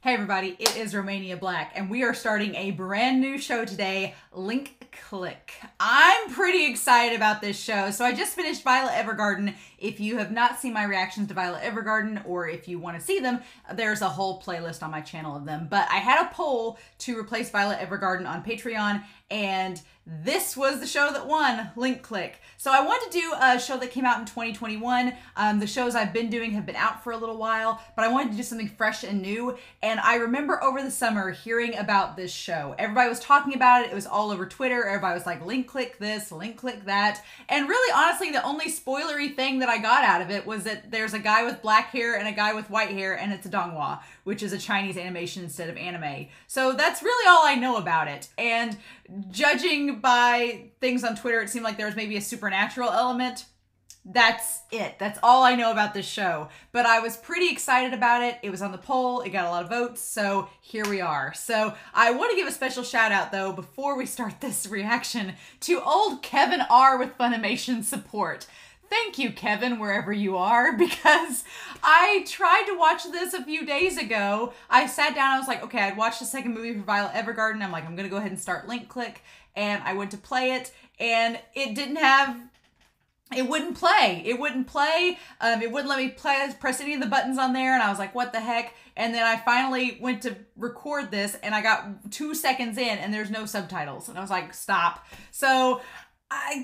Hey everybody, it is Romania Black, and we are starting a brand new show today, Link Click. I'm pretty excited about this show. So I just finished Violet Evergarden. If you have not seen my reactions to Violet Evergarden, or if you want to see them, there's a whole playlist on my channel of them. But I had a poll to replace Violet Evergarden on Patreon, and this was the show that won, Link Click. So I wanted to do a show that came out in 2021. The shows I've been doing have been out for a little while, but I wanted to do something fresh and new. And I remember over the summer hearing about this show. Everybody was talking about it. It was all over Twitter. Everybody was like, Link Click this, Link Click that. And really, honestly, the only spoilery thing that I got out of it was that there's a guy with black hair and a guy with white hair, and it's a donghua, which is a Chinese animation instead of anime. So that's really all I know about it. And judging by things on Twitter, it seemed like there was maybe a supernatural element. That's it. That's all I know about this show. But I was pretty excited about it. It was on the poll. It got a lot of votes. So here we are. So I want to give a special shout out, though, before we start this reaction, to old Kevin R. with Funimation support. Thank you, Kevin, wherever you are, because I tried to watch this a few days ago. I sat down, I was like, okay, I'd watched the second movie for Violet Evergarden. I'm like, I'm going to go ahead and start Link Click. And I went to play it, and it didn't have... It wouldn't play. It wouldn't play. It wouldn't let me press any of the buttons on there. And I was like, what the heck? And then I finally went to record this, and I got 2 seconds in and there's no subtitles. And I was like, stop. So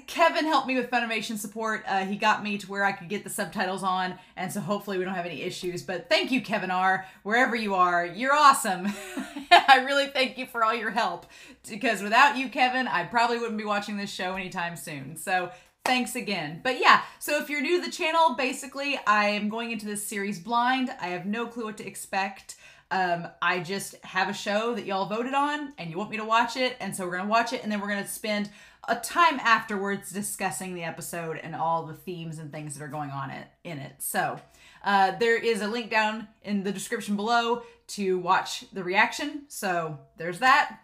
Kevin helped me with Funimation support. He got me to where I could get the subtitles on. And so hopefully we don't have any issues. But thank you, Kevin R. Wherever you are, you're awesome. I really thank you for all your help. Because without you, Kevin, I probably wouldn't be watching this show anytime soon. So thanks again. But yeah, so if you're new to the channel, basically I am going into this series blind. I have no clue what to expect. I just have a show that y'all voted on and you want me to watch it. And so we're going to watch it, and then we're going to spend a time afterwards discussing the episode and all the themes and things that are going on in it. So there is a link down in the description below to watch the reaction. So there's that.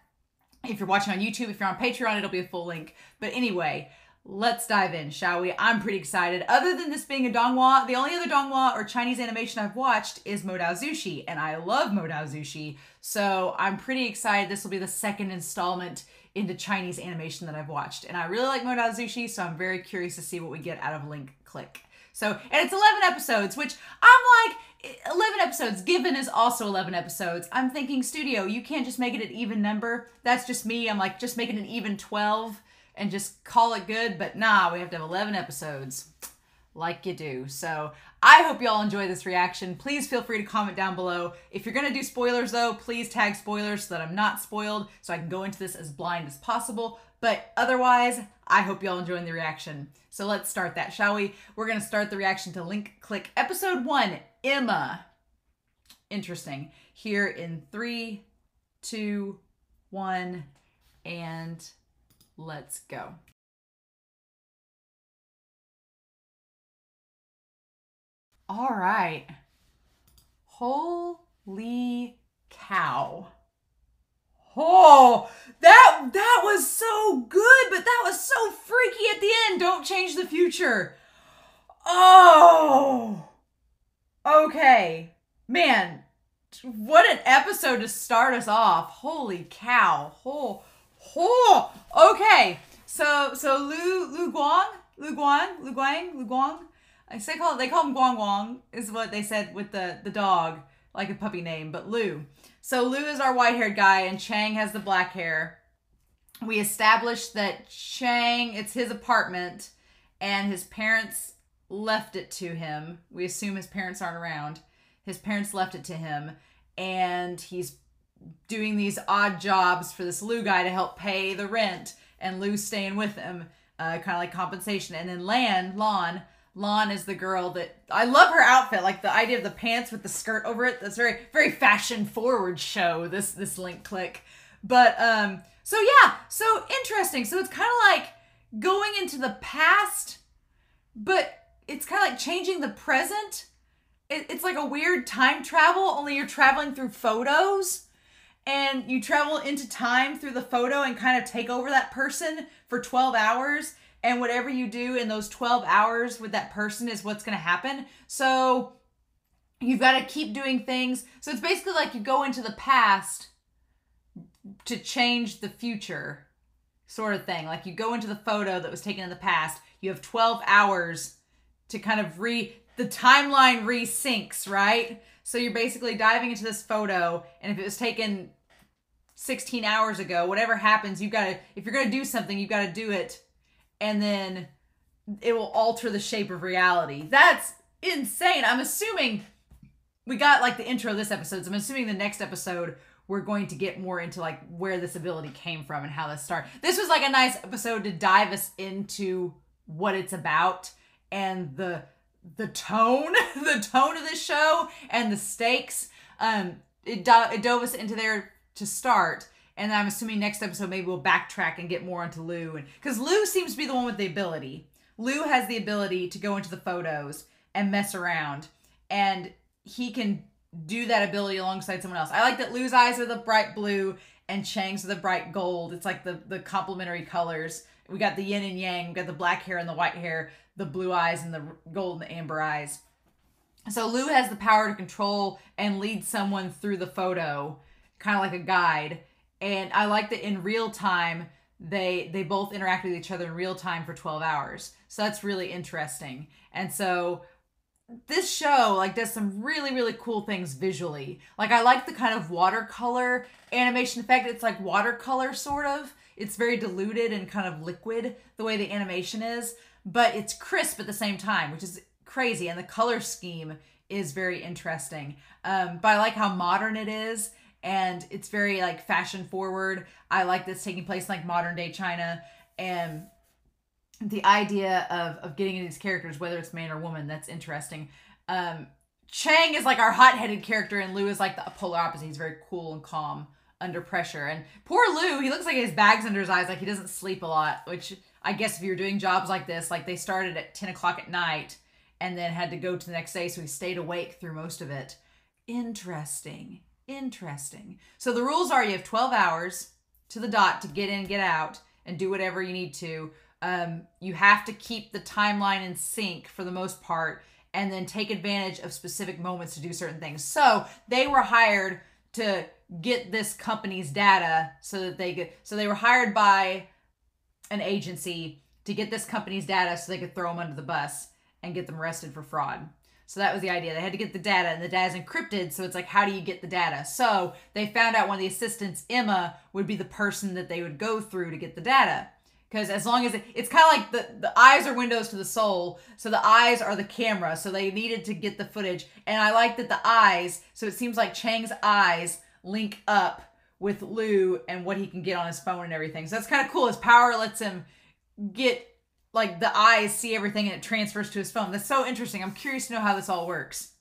If you're watching on YouTube, if you're on Patreon, it'll be a full link. But anyway, let's dive in, shall we? I'm pretty excited. Other than this being a donghua, the only other donghua or Chinese animation I've watched is Modao Zushi, and I love Modao Zushi, so I'm pretty excited. This will be the second installment into Chinese animation that I've watched, and I really like Modao Zushi, so I'm very curious to see what we get out of Link Click. So, and it's 11 episodes, which I'm like, 11 episodes. Given is also 11 episodes. I'm thinking, studio, you can't just make it an even number. That's just me. I'm like, just make it an even 12 and just call it good. But nah, we have to have 11 episodes like you do. So I hope y'all enjoy this reaction. Please feel free to comment down below. If you're going to do spoilers, though, please tag spoilers so that I'm not spoiled, so I can go into this as blind as possible. But otherwise, I hope y'all enjoying the reaction. So let's start that, shall we? We're going to start the reaction to Link Click Episode 1, Emma. Interesting. Here in 3, 2, 1, and let's go. All right. Holy cow. Oh, that was so good, but that was so freaky at the end. Don't change the future. Oh, okay. Man, what an episode to start us off. Holy cow. Okay. So Lu Guang. They call him Guang Guang is what they said with the dog, like a puppy name, but Lu. So Lu is our white-haired guy, and Chang has the black hair. We established that Chang, it's his apartment, and his parents left it to him. We assume his parents aren't around. His parents left it to him, and he's doing these odd jobs for this Lu guy to help pay the rent, and Lu's staying with him, kind of like compensation. And then Lon is the girl that, I love her outfit, like the idea of the pants with the skirt over it. That's very, very fashion forward show, this Link Click. But, so yeah, so interesting. So it's kind of like going into the past, but it's kind of like changing the present. It's like a weird time travel, only you're traveling through photos. And you travel into time through the photo and kind of take over that person for 12 hours. And whatever you do in those 12 hours with that person is what's going to happen. So you've got to keep doing things. So it's basically like you go into the past to change the future, sort of thing. Like you go into the photo that was taken in the past. You have 12 hours to kind of the timeline resyncs, right? So you're basically diving into this photo, and if it was taken 16 hours ago, whatever happens, if you're going to do something, you've got to do it, and then it will alter the shape of reality. That's insane. I'm assuming we got like the intro of this episode, so I'm assuming the next episode we're going to get more into like where this ability came from and how this started. This was like a nice episode to dive us into what it's about and the tone, the tone of this show and the stakes. It dove us into there to start, and I'm assuming next episode maybe we'll backtrack and get more into Lou, and because Lou seems to be the one with the ability. Lou has the ability to go into the photos and mess around, and he can do that ability alongside someone else. I like that Lou's eyes are the bright blue and Chang's are the bright gold. It's like the complementary colors. We got the yin and yang. We got the black hair and the white hair, the blue eyes and the gold and the amber eyes. So Lou has the power to control and lead someone through the photo, kind of like a guide. And I like that in real time, they both interact with each other in real time for 12 hours. So that's really interesting. And so this show like does some really, really cool things visually. Like I like the kind of watercolor animation effect. It's like watercolor sort of. It's very diluted and kind of liquid the way the animation is, but it's crisp at the same time, which is crazy. And the color scheme is very interesting. But I like how modern it is, and it's very like fashion forward. I like this taking place in like modern day China, and the idea of getting into these characters, whether it's man or woman, that's interesting. Chang is like our hot-headed character, and Lou is like the polar opposite. He's very cool and calm under pressure. And poor Lou, he looks like he has bags under his eyes, like he doesn't sleep a lot, which I guess if you're doing jobs like this, like they started at 10 o'clock at night and then had to go to the next day, so he stayed awake through most of it. Interesting. So the rules are you have 12 hours to the dot to get in, get out, and do whatever you need to. You have to keep the timeline in sync for the most part, and then take advantage of specific moments to do certain things. So they were hired to get this company's data so they were hired by an agency to get this company's data so they could throw them under the bus and get them arrested for fraud. So that was the idea. They had to get the data, and the data's encrypted, so it's like, how do you get the data? So they found out one of the assistants, Emma, would be the person that they would go through to get the data. Because as long as it's kind of like the eyes are windows to the soul, so the eyes are the camera, so they needed to get the footage. And I like that the eyes, so it seems like Chang's eyes link up with Lou and what he can get on his phone and everything. So that's kind of cool. His power lets him get, like, the eyes see everything and it transfers to his phone. That's so interesting. I'm curious to know how this all works.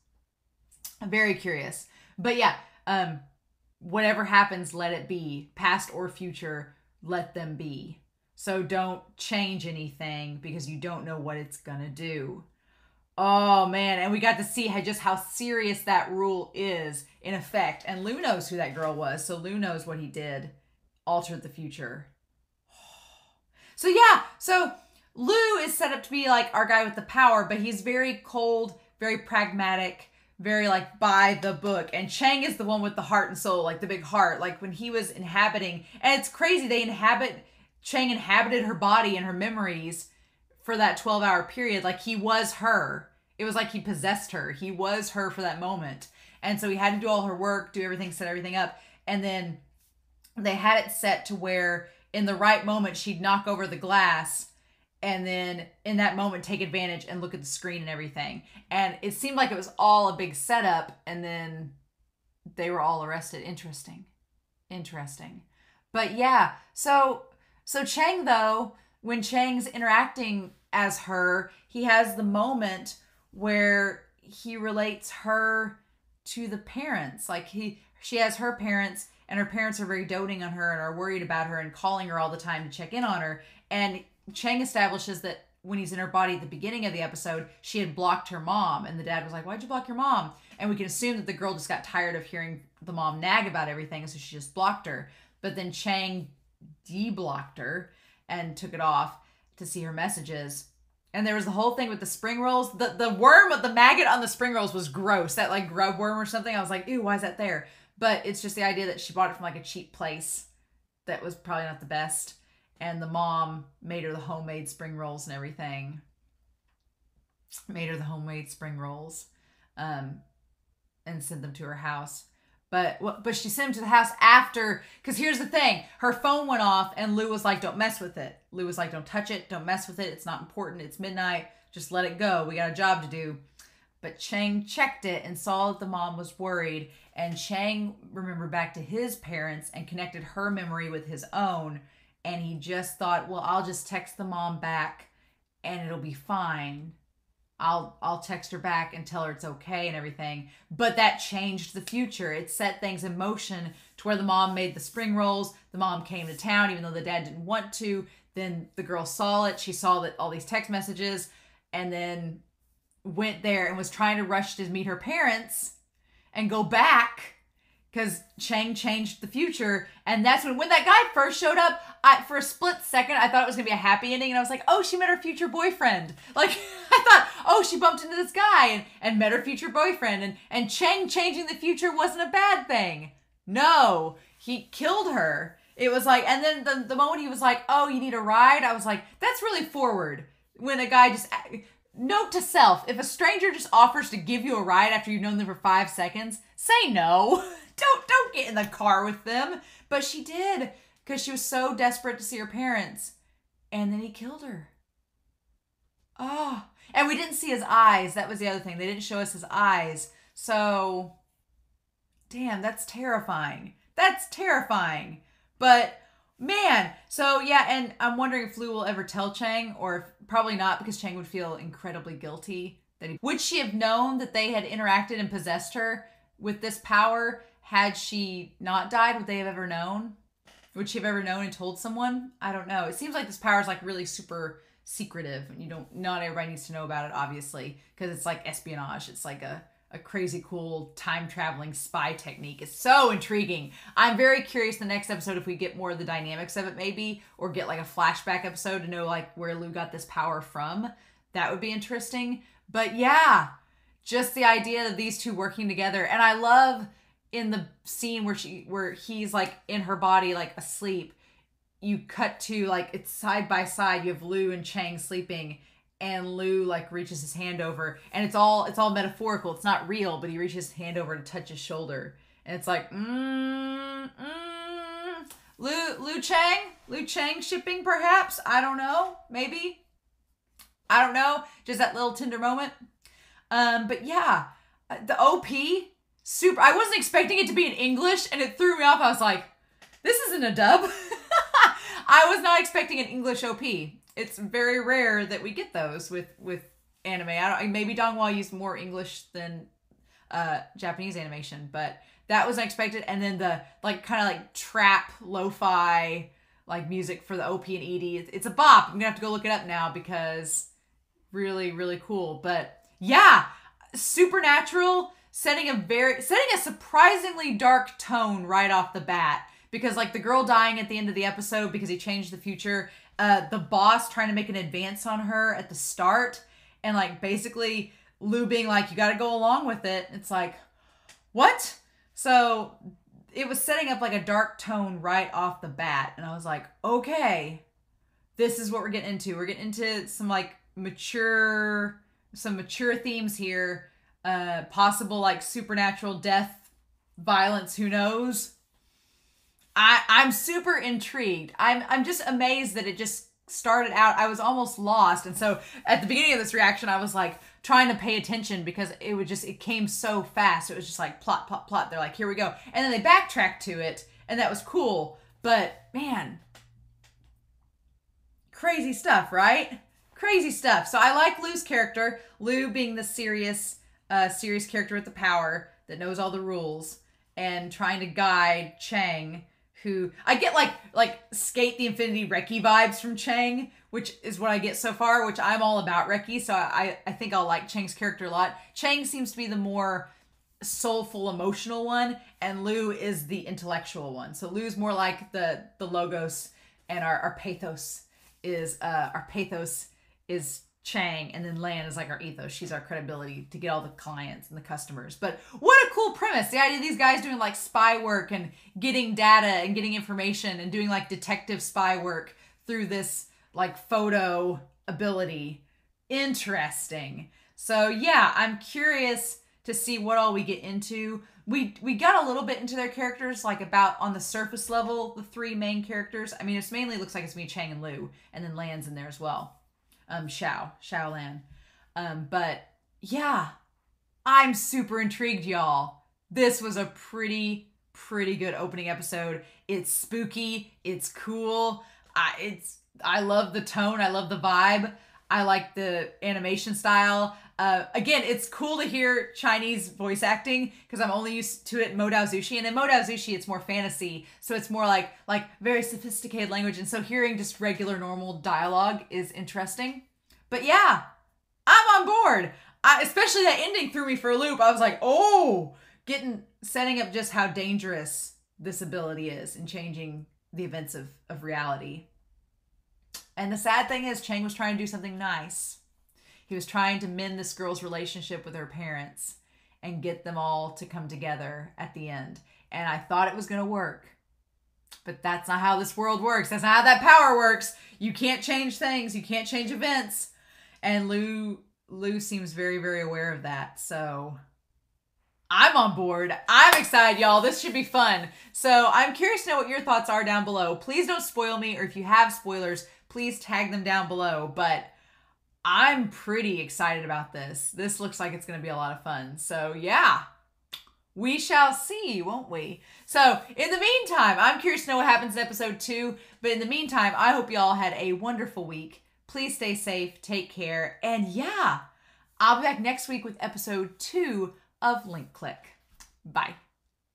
I'm very curious. But yeah, whatever happens, let it be. Past or future, let them be. So don't change anything because you don't know what it's gonna do. Oh man, and we got to see how serious that rule is in effect. And Lou knows who that girl was, so Lou knows what he did. Altered the future. So yeah, so Lou is set up to be like our guy with the power, but he's very cold, very pragmatic, very like by the book. And Chang is the one with the heart and soul, like the big heart. Like when he was inhabiting, and it's crazy, Chang inhabited her body and her memories for that 12-hour period. Like he was her. It was like he possessed her. He was her for that moment. And so he had to do all her work, do everything, set everything up. And then they had it set to where in the right moment, she'd knock over the glass and then in that moment, take advantage and look at the screen and everything. And it seemed like it was all a big setup. And then they were all arrested. Interesting. But yeah, so Chang, though, when Chang's interacting as her, he has the moment where he relates her to the parents. Like she has her parents, and her parents are very doting on her and are worried about her and calling her all the time to check in on her. And Chang establishes that when he's in her body at the beginning of the episode, she had blocked her mom. And the dad was like, why'd you block your mom? And we can assume that the girl just got tired of hearing the mom nag about everything, so she just blocked her. But then Chang de-blocked her and took it off to see her messages. And there was the whole thing with the spring rolls. The worm, the maggot on the spring rolls was gross. That like grub worm or something. I was like, ew, why is that there? But it's just the idea that she bought it from like a cheap place that was probably not the best. And the mom made her the homemade spring rolls and everything. Made her the homemade spring rolls, and sent them to her house. But she sent them to the house after, because here's the thing. Her phone went off and Lou was like, don't mess with it. Lou was like, don't touch it. Don't mess with it. It's not important. It's midnight. Just let it go. We got a job to do. But Chang checked it and saw that the mom was worried. And Chang remembered back to his parents and connected her memory with his own. And he just thought, well, I'll just text the mom back and it'll be fine. I'll text her back and tell her it's okay and everything. But that changed the future. It set things in motion to where the mom made the spring rolls. The mom came to town even though the dad didn't want to. Then the girl saw it. She saw that all these text messages and then went there and was trying to rush to meet her parents and go back because Chang changed the future. And that's when that guy first showed up, for a split second, I thought it was going to be a happy ending. And I was like, oh, she met her future boyfriend. Like, I thought, oh, she bumped into this guy and met her future boyfriend. And Chang changing the future wasn't a bad thing. No, he killed her. It was like, and then the moment he was like, oh, you need a ride? I was like, that's really forward. When a guy just, note to self, if a stranger just offers to give you a ride after you've known them for 5 seconds, say no. Don't get in the car with them. But she did, because she was so desperate to see her parents. And then he killed her. Oh, and we didn't see his eyes. That was the other thing. They didn't show us his eyes. So, damn, that's terrifying. That's terrifying. But, man, so yeah, and I'm wondering if Lou will ever tell Chang, or if, probably not, because Chang would feel incredibly guilty. Would she have known that they had interacted and possessed her with this power had she not died? Would they have ever known? Would she have ever known and told someone? I don't know. It seems like this power is like really super secretive. Not everybody needs to know about it, obviously, because it's like espionage. It's like a crazy cool time traveling spy technique. It's so intriguing. I'm very curious the next episode if we get more of the dynamics of it maybe, or get like a flashback episode to know like where Lou got this power from. That would be interesting. But yeah, just the idea of these two working together. And I love in the scene where he's like in her body, like asleep, you cut to like it's side by side. You have Lou and Chang sleeping, and Lou like reaches his hand over, and it's all metaphorical. It's not real, but he reaches his hand over to touch his shoulder, and it's like Lou Chang shipping perhaps. I don't know, maybe. I don't know. Just that little tender moment. But yeah, the OP super. I wasn't expecting it to be in English, and it threw me off. I was like, this isn't a dub. I was not expecting an English OP. It's very rare that we get those with anime. Maybe donghua used more English than Japanese animation, but that was unexpected. And then the like kind of like trap lo-fi like music for the OP and ED. It's a bop. I'm gonna have to go look it up now because really, really cool. But yeah, supernatural, setting a surprisingly dark tone right off the bat. Because like the girl dying at the end of the episode because he changed the future, the boss trying to make an advance on her at the start, and like basically Lou being like, you got to go along with it. It's like, what? So it was setting up like a dark tone right off the bat. And I was like, okay, this is what we're getting into. We're getting into some like mature themes here. Possible like supernatural death, violence, who knows? I'm super intrigued. I'm just amazed that it just started out. I was almost lost. And so at the beginning of this reaction, I was like trying to pay attention because it came so fast. It was just like plot, plot, plot. They're like, here we go. And then they backtracked to it, and that was cool. But man, crazy stuff, right? Crazy stuff. So I like Lou's character. Lou being the serious character with the power that knows all the rules and trying to guide Chang, who I get like Skate the Infinity Reki vibes from Chang, which is what I get so far, which I'm all about Reki, so I think I'll like Chang's character a lot. Chang seems to be the more soulful, emotional one, and Lou is the intellectual one. So Lou's more like the logos, and our pathos is Chang, and then Lan is like our ethos. She's our credibility to get all the clients and the customers. But what a cool premise. The idea of these guys doing like spy work and getting data and getting information and doing like detective spy work through this like photo ability. Interesting. So yeah, I'm curious to see what all we get into. We got a little bit into their characters, like about on the surface level, the three main characters. I mean, it's mainly looks like it's me, Chang, and Lu, and then Lan's in there as well. Xiao Lan. But yeah, I'm super intrigued, y'all. This was a pretty good opening episode. It's spooky. It's cool. I love the tone. I love the vibe. I like the animation style. Again, it's cool to hear Chinese voice acting because I'm only used to it in Modao Zushi. And in Modao Zushi, it's more fantasy. So it's more like very sophisticated language. And so hearing just regular, normal dialogue is interesting. But yeah, I'm on board. Especially that ending threw me for a loop. I was like, oh, setting up just how dangerous this ability is in changing the events of reality. And the sad thing is, Chang was trying to do something nice. He was trying to mend this girl's relationship with her parents and get them all to come together at the end. And I thought it was going to work. But that's not how this world works. That's not how that power works. You can't change things. You can't change events. And Lu seems very, very aware of that. So I'm on board. I'm excited, y'all. This should be fun. So I'm curious to know what your thoughts are down below. Please don't spoil me, or if you have spoilers, please tag them down below. But I'm pretty excited about this. This looks like it's going to be a lot of fun. So yeah, we shall see, won't we? So in the meantime, I'm curious to know what happens in episode 2. But in the meantime, I hope y'all had a wonderful week. Please stay safe, take care, and yeah, I'll be back next week with episode 2 of Link Click. Bye.